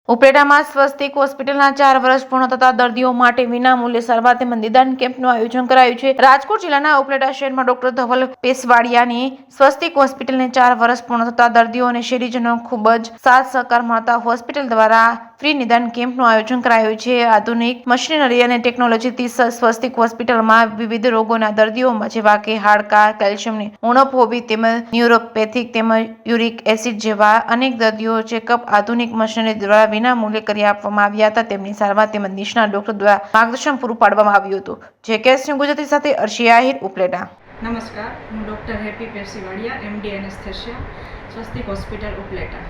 ઉપલેટામાં સ્વસ્તિક હોસ્પિટલના 4 વર્ષ પૂર્ણ થતા દર્દીઓ માટે વિનામૂલ્યે સારવાર તેમજ નિદાન કેમ્પનું આયોજન કરાયું છે। રાજકોટ જિલ્લાના ઉપલેટા શહેરમાં ડોક્ટર ધવલ પેસવાડિયાની સ્વસ્તિક હોસ્પિટલને 4 વર્ષ પૂર્ણ થતા દર્દીઓ અને શહેરીજનો ખૂબ જ સાથ સહકાર મળતા હોસ્પિટલ દ્વારા ફ્રી નિદાન કેમ્પનું આયોજન કરાયું છે। આધુનિક મશીનરી અને ટેકનોલોજીથી સ્વસ્તિક હોસ્પિટલમાં વિવિધ રોગોના દર્દીઓમાં જેવા કે હાડકાં, કેલ્શિયમની ઉણપ હોવી તેમજ ન્યુરોપેથિક તેમજ યુરિક એસિડ જેવા અનેક દર્દીઓ ચેકઅપ આધુનિક મશીનરી દ્વારા વિનામૂલ્યે કરી આપવામાં આવ્યા હતા। તેમની સારવાર તેમજ નિષ્ણાત ડોક્ટર દ્વારા માર્ગદર્શન પૂરું પાડવામાં આવ્યું હતું। જે કેસ ગુજરાતી સાથે અર્શી આહિર, ઉપલેટા। નમસ્કાર, હું ડૉક્ટર હેપી પેસવાડિયા, એમડી એનેસ્થેસિયા, સ્વસ્તિક હોસ્પિટલ ઉપલેટા।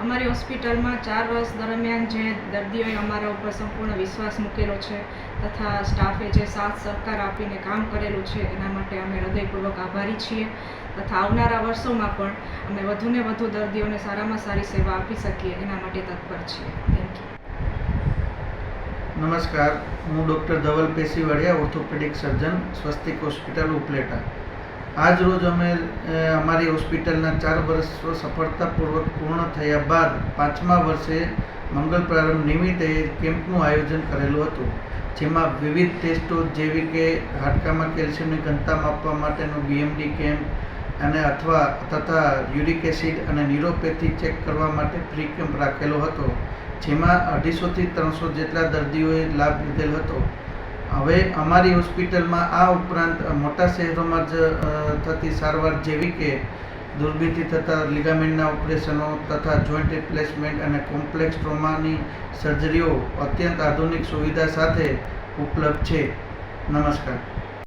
અમારી હોસ્પિટલમાં 4 વર્ષ દરમિયાન જે દર્દીઓએ અમારા ઉપર સંપૂર્ણ વિશ્વાસ મૂકેલો છે તથા સ્ટાફે જે સાથ સહકાર આપીને કામ કરેલું છે એના માટે અમે હૃદયપૂર્વક આભારી છીએ તથા આવનારા વર્ષોમાં પણ અમે વધુને વધુ દર્દીઓને સારામાં સારી સેવા આપી શકીએ એના માટે તત્પર છીએ। Thank you. નમસ્કાર, હું ડૉક્ટર ધવલ પેસવાડિયા, ઓર્થોપેડિક સર્જન, સ્વસ્તિક હોસ્પિટલ ઉપલેટા। આજ રોજ અમે અમારી હોસ્પિટલના 4 વર્ષ સફળતાપૂર્વક પૂર્ણ થયા બાદ 5મા વર્ષે મંગળ પ્રારંભ નિમિત્તે કેમ્પનું આયોજન કરેલું હતું, જેમાં વિવિધ ટેસ્ટો જેવી કે હાડકામાં કેલ્શિયમની ઘનતા માપવા માટેનો BMD કેમ્પ અને તથા યુરિક એસિડ અને ન્યુરોપેથી ચેક કરવા માટે ફ્રી કેમ્પ રાખેલો હતો, જેમાં 250 થી 300 જેટલા દર્દીઓએ લાભ લીધેલ હતો। હવે અમારી હોસ્પિટલમાં આ ઉપરાંત મોટા શહેરોમાં જ થતી સારવાર જેવી કે દૂરબીનથી થતા લિગામેન્ટના ઓપરેશનો તથા જોઈન્ટ રિપ્લેસમેન્ટ અને કોમ્પ્લેક્સ ટ્રોમાની સર્જરીઓ અત્યંત આધુનિક સુવિધા સાથે ઉપલબ્ધ છે। નમસ્કાર।